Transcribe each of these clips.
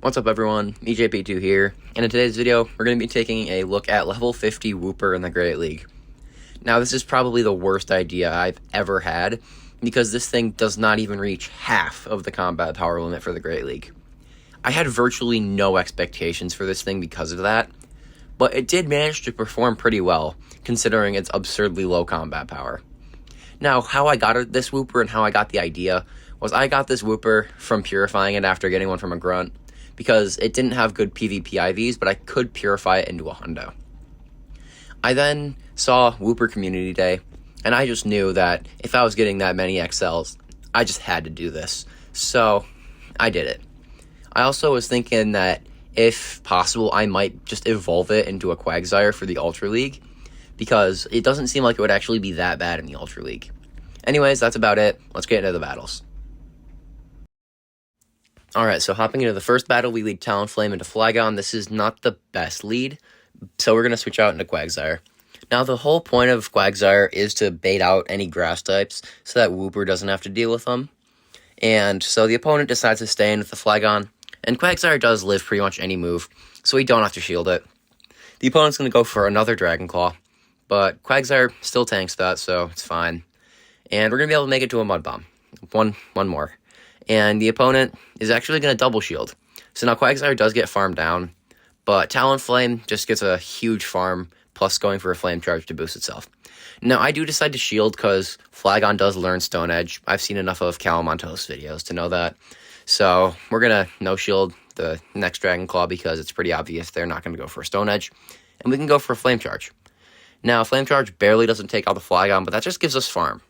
What's up everyone, EJP2 here, and in today's video, we're going to be taking a look at level 50 Wooper in the Great League. Now this is probably the worst idea I've ever had, because this thing does not even reach half of the combat power limit for the Great League. I had virtually no expectations for this thing because of that, but it did manage to perform pretty well, considering its absurdly low combat power. Now, how I got this Wooper and how I got the idea was I got this Wooper from purifying it after getting one from a grunt, because it didn't have good PvP IVs, but I could purify it into a hundo. I then saw Wooper Community Day, and I just knew that if I was getting that many XLs, I just had to do this. So, I did it. I also was thinking that, if possible, I might just evolve it into a Quagsire for the Ultra League, because it doesn't seem like it would actually be that bad in the Ultra League. Anyways, that's about it. Let's get into the battles. Alright, so hopping into the first battle, we lead Talonflame into Flygon. This is not the best lead, so we're going to switch out into Quagsire. Now, the whole point of Quagsire is to bait out any grass types, so that Wooper doesn't have to deal with them. And so the opponent decides to stay in with the Flygon, and Quagsire does live pretty much any move, so we don't have to shield it. The opponent's going to go for another Dragon Claw, but Quagsire still tanks that, so it's fine. And we're going to be able to make it to a Mud Bomb. One more. And the opponent is actually going to double shield. So now Quagsire does get farmed down, but Talonflame just gets a huge farm, plus going for a Flame Charge to boost itself. Now, I do decide to shield because Flygon does learn Stone Edge. I've seen enough of Calamantos videos to know that. So we're going to no-shield the next Dragon Claw because it's pretty obvious they're not going to go for a Stone Edge. And we can go for a Flame Charge. Now, Flame Charge barely doesn't take out the Flygon, but that just gives us farm.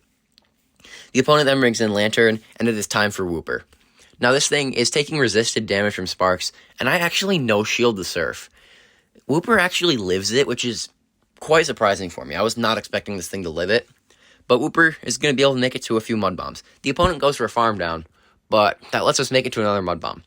The opponent then brings in Lantern, and it is time for Wooper. Now, this thing is taking resisted damage from Sparks, and I actually no-shield the Surf. Wooper actually lives it, which is quite surprising for me. I was not expecting this thing to live it, but Wooper is going to be able to make it to a few Mud Bombs. The opponent goes for a Farm Down, but that lets us make it to another Mud Bomb.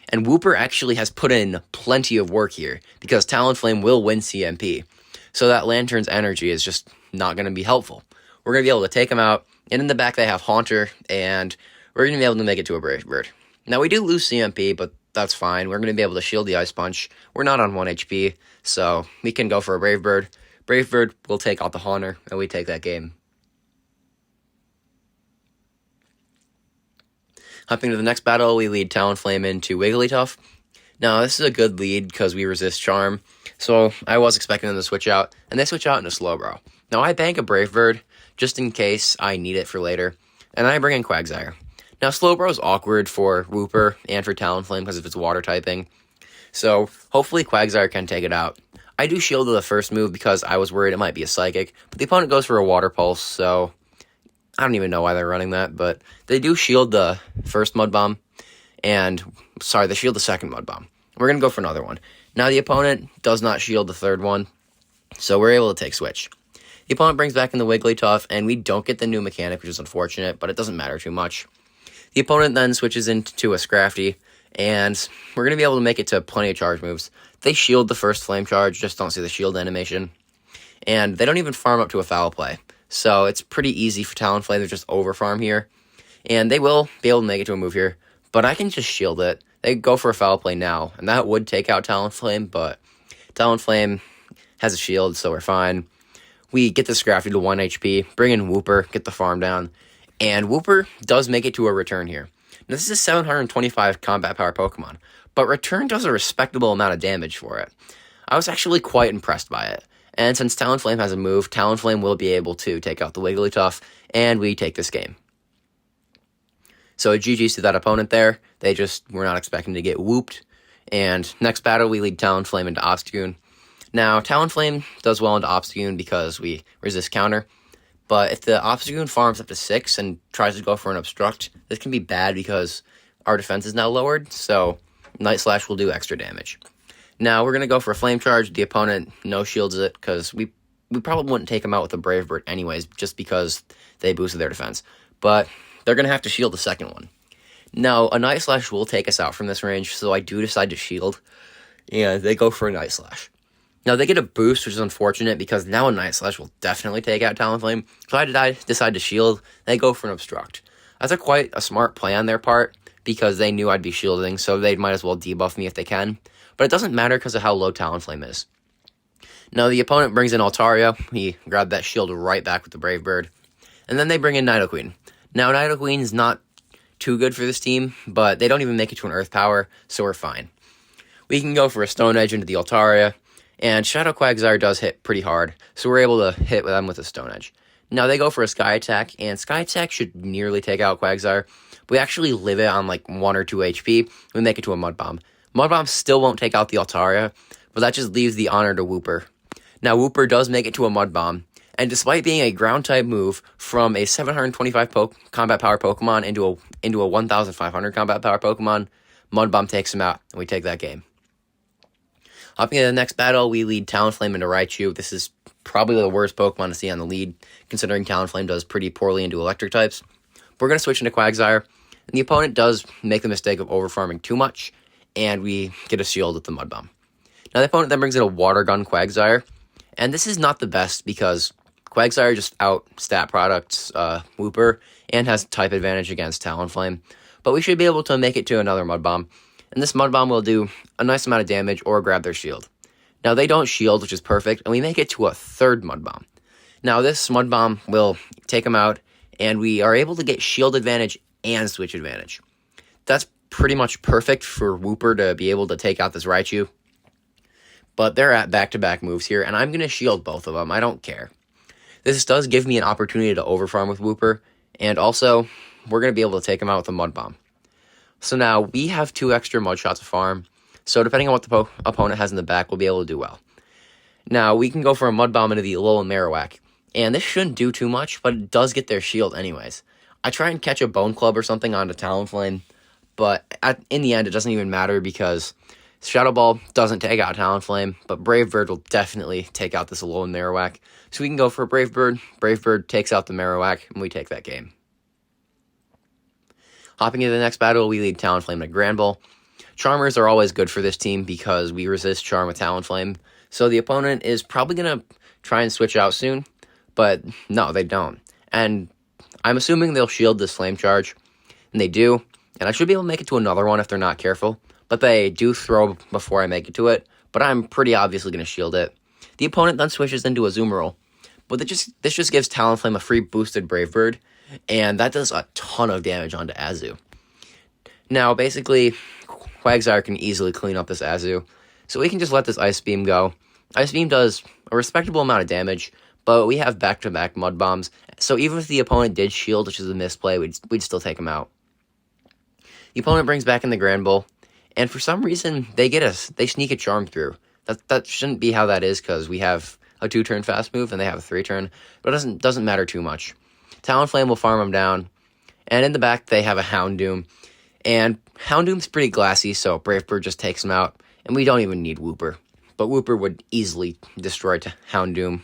And Wooper actually has put in plenty of work here, because Talonflame will win CMP, so that Lantern's energy is just not going to be helpful. We're going to be able to take him out, and in the back they have Haunter, and we're going to be able to make it to a Brave Bird. Now, we do lose CMP, but that's fine. We're going to be able to shield the Ice Punch. We're not on 1 HP, so we can go for a Brave Bird. Brave Bird will take out the Haunter, and we take that game. Hopping to the next battle, we lead Talonflame into Wigglytuff. Now, this is a good lead because we resist Charm, so I was expecting them to switch out, and they switch out into Slowbro. Now, I bank a Brave Bird, just in case I need it for later, and I bring in Quagsire. Now, Slowbro is awkward for Wooper and for Talonflame because of its water typing, so hopefully Quagsire can take it out. I do shield the first move because I was worried it might be a Psychic, but the opponent goes for a Water Pulse, so I don't even know why they're running that, but they do shield the first Mud Bomb, and, sorry, they shield the second Mud Bomb. We're going to go for another one. Now, the opponent does not shield the third one, so we're able to take Switch. The opponent brings back in the Wigglytuff, and we don't get the new mechanic, which is unfortunate, but it doesn't matter too much. The opponent then switches into a Scrafty, and we're going to be able to make it to plenty of charge moves. They shield the first Flame Charge, just don't see the shield animation. And they don't even farm up to a Foul Play, so it's pretty easy for Talonflame to just overfarm here. And they will be able to make it to a move here, but I can just shield it. They go for a Foul Play now, and that would take out Talonflame, but Talonflame has a shield, so we're fine. We get the Scrafty to 1 HP, bring in Wooper, get the farm down, and Wooper does make it to a Return here. Now, this is 725 combat power Pokemon, but Return does a respectable amount of damage for it. I was actually quite impressed by it, and since Talonflame has a move, Talonflame will be able to take out the Wigglytuff, and we take this game. So GG's to that opponent there. They just were not expecting to get whooped, and next battle we lead Talonflame into Obstagoon. Now, Talonflame does well into Obstagoon because we resist counter, but if the Obstagoon farms up to 6 and tries to go for an Obstruct, this can be bad because our defense is now lowered, so Night Slash will do extra damage. Now, we're going to go for a Flame Charge. The opponent no-shields it because we probably wouldn't take him out with a Brave Bird anyways, just because they boosted their defense, but they're going to have to shield the second one. Now, a Night Slash will take us out from this range, so I do decide to shield, and they go for a Night Slash. Now, they get a boost, which is unfortunate, because now a Night Slash will definitely take out Talonflame. So I decide to shield. They go for an Obstruct. That's quite a smart play on their part, because they knew I'd be shielding, so they might as well debuff me if they can. But it doesn't matter because of how low Talonflame is. Now the opponent brings in Altaria. He grabbed that shield right back with the Brave Bird. And then they bring in Nidoqueen. Now Nidoqueen's not too good for this team, but they don't even make it to an Earth Power, so we're fine. We can go for a Stone Edge into the Altaria, and Shadow Quagsire does hit pretty hard, so we're able to hit them with a Stone Edge. Now they go for a Sky Attack, and Sky Attack should nearly take out Quagsire. We actually live it on like 1 or 2 HP. We make it to a Mud Bomb. Mud Bomb still won't take out the Altaria, but that just leaves the honor to Wooper. Now Wooper does make it to a Mud Bomb, and despite being a Ground-type move from a 725 combat power Pokemon into a 1,500 combat power Pokemon, Mud Bomb takes him out, and we take that game. Hopping into the next battle, we lead Talonflame into Raichu. This is probably the worst Pokemon to see on the lead, considering Talonflame does pretty poorly into electric types. We're going to switch into Quagsire, and the opponent does make the mistake of overfarming too much, and we get a shield with the Mud Bomb. Now the opponent then brings in a Water Gun Quagsire, and this is not the best because Quagsire just out-stat products Wooper and has type advantage against Talonflame, but we should be able to make it to another Mud Bomb, and this Mud Bomb will do a nice amount of damage or grab their shield. Now they don't shield, which is perfect, and we make it to a third Mud Bomb. Now this Mud Bomb will take them out, and we are able to get shield advantage and switch advantage. That's pretty much perfect for Wooper to be able to take out this Raichu, but they're at back-to-back moves here, and I'm going to shield both of them. I don't care. This does give me an opportunity to overfarm with Wooper, and also, we're going to be able to take him out with a Mud Bomb. So now, we have 2 extra Mud Shots to farm, so depending on what the opponent has in the back, we'll be able to do well. Now, we can go for a Mud Bomb into the Alolan Marowak, and this shouldn't do too much, but it does get their shield anyways. I try and catch a Bone Club or something onto Talonflame, but in the end, it doesn't even matter because Shadow Ball doesn't take out Talonflame, but Brave Bird will definitely take out this Alolan Marowak. So we can go for a Brave Bird. Brave Bird takes out the Marowak, and we take that game. Hopping into the next battle, we lead Talonflame to Granbull. Charmers are always good for this team because we resist Charm with Talonflame. So the opponent is probably going to try and switch out soon, but no, they don't. And I'm assuming they'll shield this Flame Charge, and they do. And I should be able to make it to another one if they're not careful. But they do throw before I make it to it, but I'm pretty obviously going to shield it. The opponent then switches into a Azumarill, but this just gives Talonflame a free boosted Brave Bird, and that does a ton of damage onto Azu. Now, basically, Quagsire can easily clean up this Azu, so we can just let this Ice Beam go. Ice Beam does a respectable amount of damage, but we have back-to-back Mud Bombs, so even if the opponent did shield, which is a misplay, we'd still take him out. The opponent brings back in the Granbull, and for some reason, they sneak a Charm through. That shouldn't be how that is, because we have a 2-turn fast move, and they have a 3-turn, but it doesn't matter too much. Talonflame will farm them down, and in the back, they have a Houndoom, and Houndoom's pretty glassy, so Brave Bird just takes him out, and we don't even need Wooper. But Wooper would easily destroy Houndoom,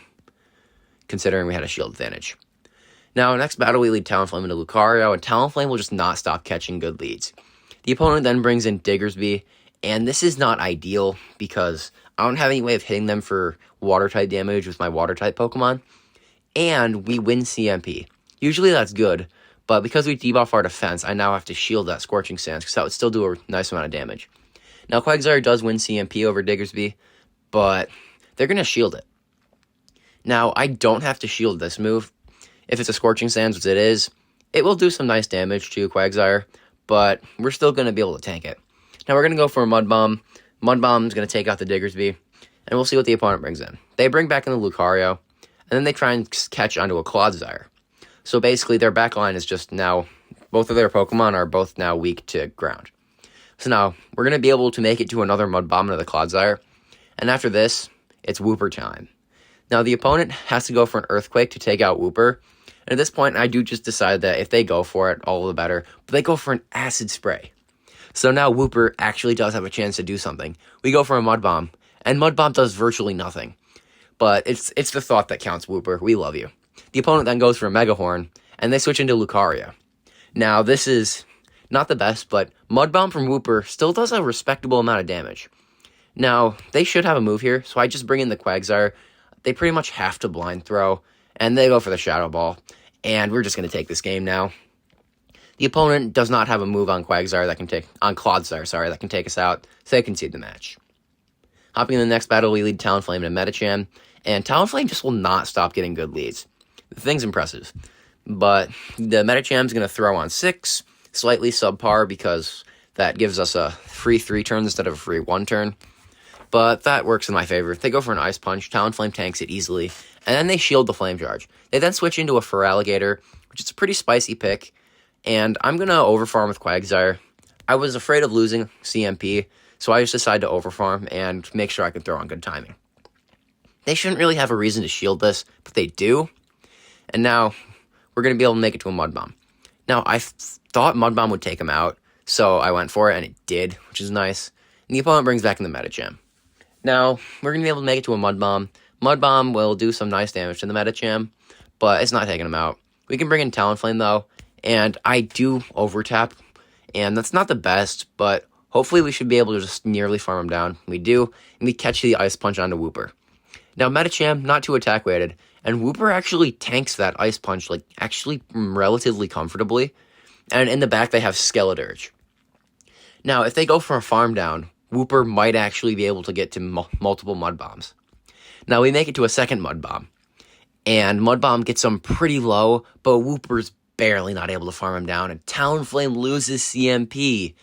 considering we had a shield advantage. Now, next battle, we lead Talonflame into Lucario, and Talonflame will just not stop catching good leads. The opponent then brings in Diggersby, and this is not ideal because I don't have any way of hitting them for Water-type damage with my Water-type Pokemon, and we win CMP. Usually that's good, but because we debuff our defense, I now have to shield that Scorching Sands because that would still do a nice amount of damage. Now, Quagsire does win CMP over Diggersby, but they're going to shield it. Now, I don't have to shield this move. If it's a Scorching Sands, which it is, it will do some nice damage to Quagsire, but we're still going to be able to tank it. Now, we're going to go for a Mud Bomb. Mud Bomb is going to take out the Diggersby, and we'll see what the opponent brings in. They bring back in the Lucario, and then they try and catch onto a Clodsire. So basically, their backline is just now, both of their Pokemon are both now weak to ground. So now, we're going to be able to make it to another Mud Bomb into the Clodsire, and after this, it's Wooper time. Now, the opponent has to go for an Earthquake to take out Wooper, and at this point, I do just decide that if they go for it, all the better, but they go for an Acid Spray. So now Wooper actually does have a chance to do something. We go for a Mud Bomb, and Mud Bomb does virtually nothing. But it's the thought that counts, Wooper. We love you. The opponent then goes for a Mega Horn, and they switch into Lucario. Now, this is not the best, but Mud Bomb from Wooper still does a respectable amount of damage. Now, they should have a move here, so I just bring in the Quagsire. They pretty much have to Blind Throw, and they go for the Shadow Ball, and we're just going to take this game now. The opponent does not have a move on Quagsire that can take that can take us out, so they concede the match. Hopping in the next battle, we lead Talonflame and Medicham, and Talonflame just will not stop getting good leads. The thing's impressive. But the Medicham's going to throw on 6, slightly subpar because that gives us a free 3 turn instead of a free 1 turn. But that works in my favor. They go for an Ice Punch, Talonflame tanks it easily, and then they shield the Flame Charge. They then switch into a Feraligatr, which is a pretty spicy pick, and I'm going to overfarm with Quagsire. I was afraid of losing CMP, so I just decided to overfarm and make sure I can throw on good timing. They shouldn't really have a reason to shield this, but they do. And now we're going to be able to make it to a Mud Bomb. Now, I thought Mud Bomb would take him out, so I went for it, and it did, which is nice. And the opponent brings back in the Medicham. Now, we're going to be able to make it to a Mud Bomb. Mud Bomb will do some nice damage to the Medicham, but it's not taking him out. We can bring in Talonflame, though, and I do overtap, and that's not the best, but hopefully we should be able to just nearly farm him down. We do, and we catch the Ice Punch onto Wooper. Now, Medicham, not too attack-weighted, and Wooper actually tanks that Ice Punch, actually relatively comfortably, and in the back they have Skeledirge. Now, if they go for a farm down, Wooper might actually be able to get to multiple Mud Bombs. Now, we make it to a second Mud Bomb, and Mud Bomb gets him pretty low, but Wooper's barely not able to farm him down, and Talonflame loses CMP,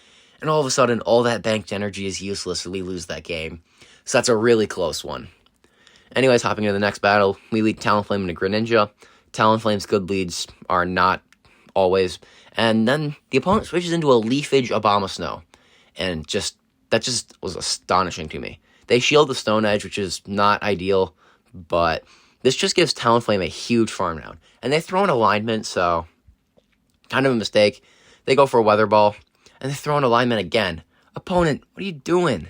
and all of a sudden, all that banked energy is useless, and we lose that game. So that's a really close one. Anyways, hopping into the next battle, we lead Talonflame into Greninja. Talonflame's good leads are not always, and then the opponent switches into a Leafage Abomasnow, and that just was astonishing to me. They shield the Stone Edge, which is not ideal, but this just gives Talonflame a huge farm down. And they throw an alignment, so kind of a mistake. They go for a Weather Ball, and they throw an alignment again. Opponent, what are you doing?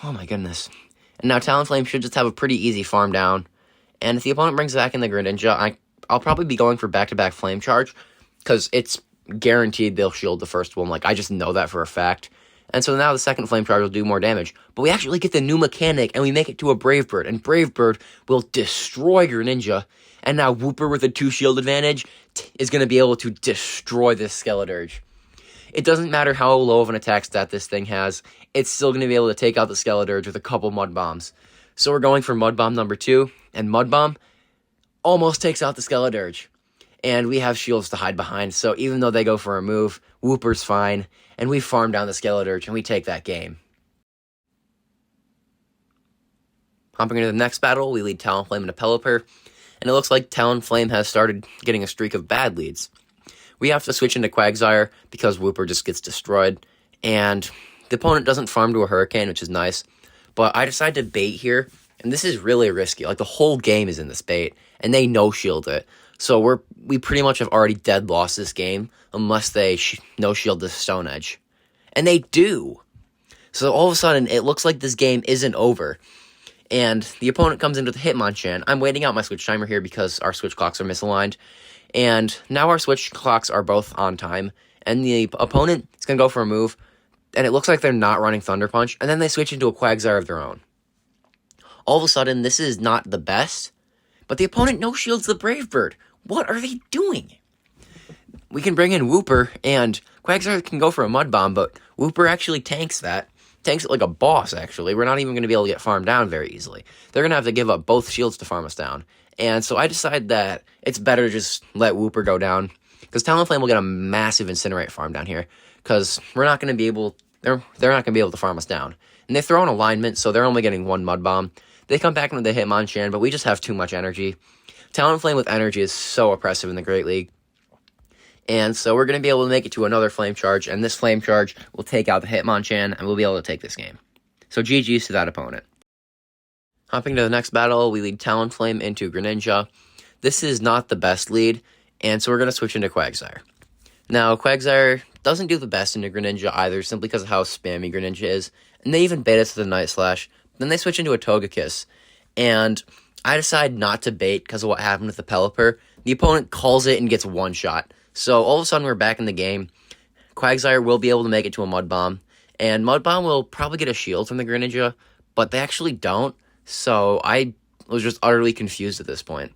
Oh my goodness. And now Talonflame should just have a pretty easy farm down. And if the opponent brings back in the Greninja, I'll probably be going for back-to-back Flame Charge, because it's guaranteed they'll shield the first one. I just know that for a fact. And so now the second Flame Charge will do more damage. But we actually get the new mechanic, and we make it to a Brave Bird. And Brave Bird will destroy Greninja. And now Wooper with a 2-shield advantage is going to be able to destroy this Skeledirge. It doesn't matter how low of an attack stat this thing has. It's still going to be able to take out the Skeledirge with a couple Mud Bombs. So we're going for Mud Bomb number 2. And Mud Bomb almost takes out the Skeledirge. And we have shields to hide behind. So even though they go for a move, Wooper's fine. And we farm down the Skeledirge, and we take that game. Hopping into the next battle, we lead Talonflame into Pelipper, and it looks like Talonflame has started getting a streak of bad leads. We have to switch into Quagsire because Wooper just gets destroyed, and the opponent doesn't farm to a Hurricane, which is nice, but I decide to bait here, and this is really risky. The whole game is in this bait, and they no-shield it. So we pretty much have already dead lost this game unless they no-shield the Stone Edge. And they do. So all of a sudden, it looks like this game isn't over. And the opponent comes into the Hitmonchan. I'm waiting out my switch timer here because our switch clocks are misaligned. And now our switch clocks are both on time. And the opponent is going to go for a move. And it looks like they're not running Thunder Punch. And then they switch into a Quagsire of their own. All of a sudden, this is not the best. But the opponent no-shields the Brave Bird. What are they doing? We can bring in Wooper, and Quagsire can go for a Mud Bomb, but Wooper actually tanks that. Tanks it like a boss, actually. We're not even going to be able to get farmed down very easily. They're going to have to give up both shields to farm us down. And so I decide that it's better to just let Wooper go down, because Talonflame will get a massive Incinerate farm down here, because we're not going to be able... They're not going to be able to farm us down. And they throw an alignment, so they're only getting 1 Mud Bomb. They come back into the Hitmonchan, but we just have too much energy. Talonflame with energy is so oppressive in the Great League. And so we're going to be able to make it to another Flame Charge, and this Flame Charge will take out the Hitmonchan, and we'll be able to take this game. So GG's to that opponent. Hopping to the next battle, we lead Talonflame into Greninja. This is not the best lead, and so we're going to switch into Quagsire. Now, Quagsire doesn't do the best into Greninja either, simply because of how spammy Greninja is, and they even bait us with a Night Slash. Then they switch into a Togekiss, and I decide not to bait because of what happened with the Pelipper. The opponent calls it and gets one shot. So all of a sudden we're back in the game. Quagsire will be able to make it to a Mud Bomb, and Mud Bomb will probably get a shield from the Greninja, but they actually don't, so I was just utterly confused at this point.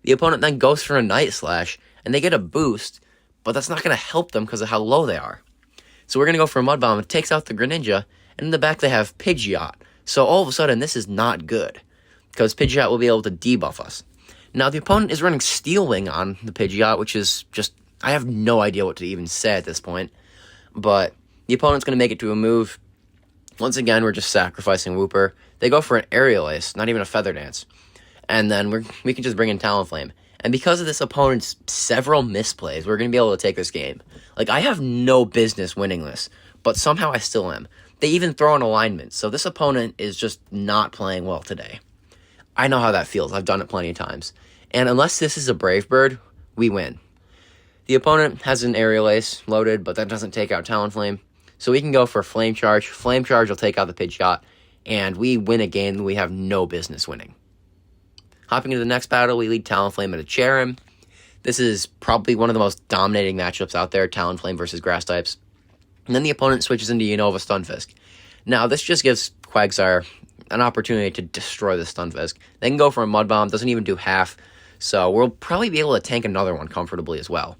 The opponent then goes for a Night Slash, and they get a boost, but that's not going to help them because of how low they are. So we're going to go for a Mud Bomb. It takes out the Greninja, and in the back they have Pidgeot. So all of a sudden, this is not good, because Pidgeot will be able to debuff us. Now, the opponent is running Steel Wing on the Pidgeot, which is just, I have no idea what to even say at this point. But the opponent's going to make it to a move. Once again, we're just sacrificing Wooper. They go for an Aerial Ace, not even a Feather Dance. And then we can just bring in Talonflame. And because of this opponent's several misplays, we're going to be able to take this game. Like, I have no business winning this, but somehow I still am. They even throw an alignment, so this opponent is just not playing well today. I know how that feels. I've done it plenty of times. And unless this is a Brave Bird, we win. The opponent has an Aerial Ace loaded, but that doesn't take out Talonflame. So we can go for Flame Charge. Flame Charge will take out the Pidgeot, and we win a game that we have no business winning. Hopping into the next battle, we lead Talonflame at a Cherrim. This is probably one of the most dominating matchups out there, Talonflame versus Grass types. And then the opponent switches into Unova Stunfisk. Now, this just gives Quagsire an opportunity to destroy the Stunfisk. They can go for a Mud Bomb, doesn't even do half, so we'll probably be able to tank another one comfortably as well.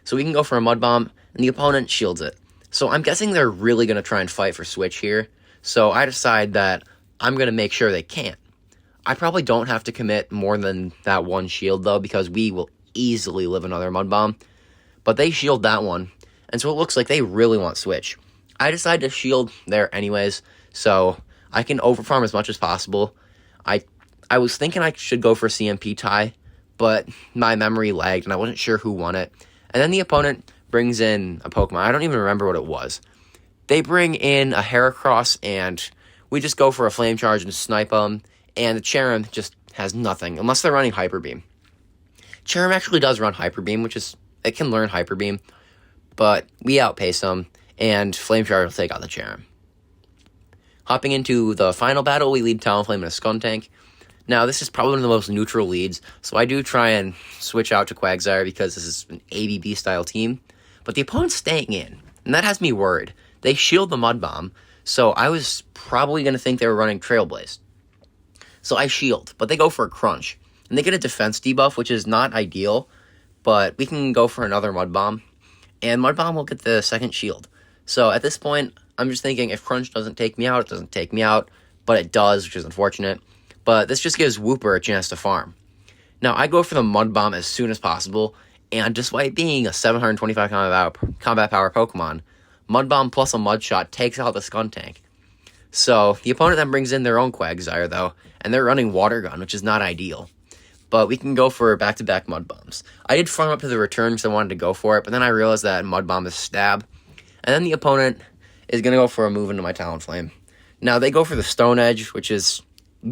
So we can go for a Mud Bomb, and the opponent shields it. So I'm guessing they're really going to try and fight for Switch here, so I decide that I'm going to make sure they can't. I probably don't have to commit more than that one shield, though, because we will easily live another Mud Bomb. But they shield that one, and so it looks like they really want Switch. I decide to shield there anyways, so I can overfarm as much as possible. I was thinking I should go for a CMP tie, but my memory lagged, and I wasn't sure who won it. And then the opponent brings in a Pokemon. I don't even remember what it was. They bring in a Heracross, and we just go for a Flame Charge and snipe them. And the Cherrim just has nothing, unless they're running Hyper Beam. Cherrim actually does run Hyper Beam, which is, it can learn Hyper Beam, but we outpace them, and Flame Charge will take out the Cherrim. Hopping into the final battle, we lead Talonflame in a Skuntank. Now, this is probably one of the most neutral leads, so I do try and switch out to Quagsire because this is an ABB-style team, but the opponent's staying in, and that has me worried. They shield the Mud Bomb, so I was probably going to think they were running Trailblaze. So I shield, but they go for a Crunch. And they get a defense debuff, which is not ideal, but we can go for another Mud Bomb. And Mud Bomb will get the second shield. So at this point, I'm just thinking if Crunch doesn't take me out, it doesn't take me out. But it does, which is unfortunate. But this just gives Wooper a chance to farm. Now, I go for the Mud Bomb as soon as possible. And despite being a 725 combat power Pokemon, Mud Bomb plus a Mud Shot takes out the Skuntank. So the opponent then brings in their own Quagsire, though, and they're running Water Gun, which is not ideal. But we can go for back-to-back Mud Bombs. I did farm up to the return because I wanted to go for it, but then I realized that Mud Bomb is Stab. And then the opponent is going to go for a move into my Talonflame. Now, they go for the Stone Edge, which is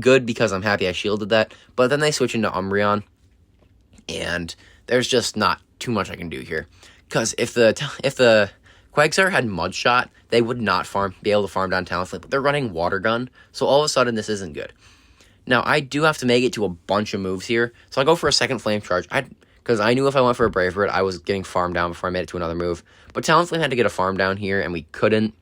good because I'm happy I shielded that, but then they switch into Umbreon, and there's just not too much I can do here. Because if the Quagsire had Mud Shot, they would not be able to farm down Talonflame, but they're running Water Gun, so all of a sudden this isn't good. Now, I do have to make it to a bunch of moves here, so I'll go for a second Flame Charge, because I knew if I went for a Brave Bird, I was getting farmed down before I made it to another move. But Talonflame had to get a farm down here, and we couldn't.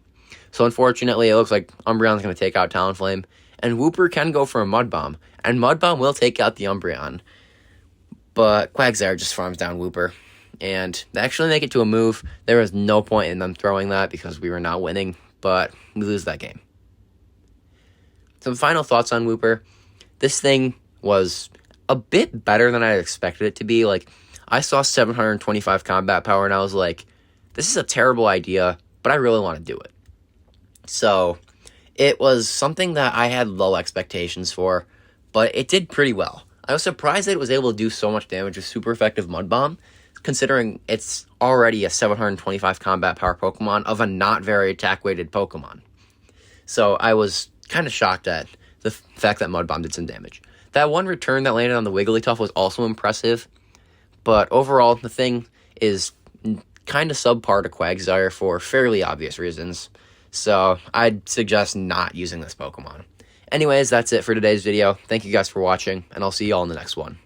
So unfortunately, it looks like Umbreon's going to take out Talonflame, and Wooper can go for a Mud Bomb, and Mud Bomb will take out the Umbreon. But Quagsire just farms down Wooper, and they actually make it to a move. There was no point in them throwing that because we were not winning, but we lose that game. Some final thoughts on Wooper. This thing was a bit better than I expected it to be. Like, I saw 725 combat power, and I was like, this is a terrible idea, but I really want to do it. So, it was something that I had low expectations for, but it did pretty well. I was surprised that it was able to do so much damage with super effective Mud Bomb, considering it's already a 725 combat power Pokemon of a not very attack-weighted Pokemon. So I was kind of shocked at the fact that Mud Bomb did some damage. That one return that landed on the Wigglytuff was also impressive, but overall, the thing is kind of subpar to Quagsire for fairly obvious reasons, so I'd suggest not using this Pokemon. Anyways, that's it for today's video. Thank you guys for watching, and I'll see you all in the next one.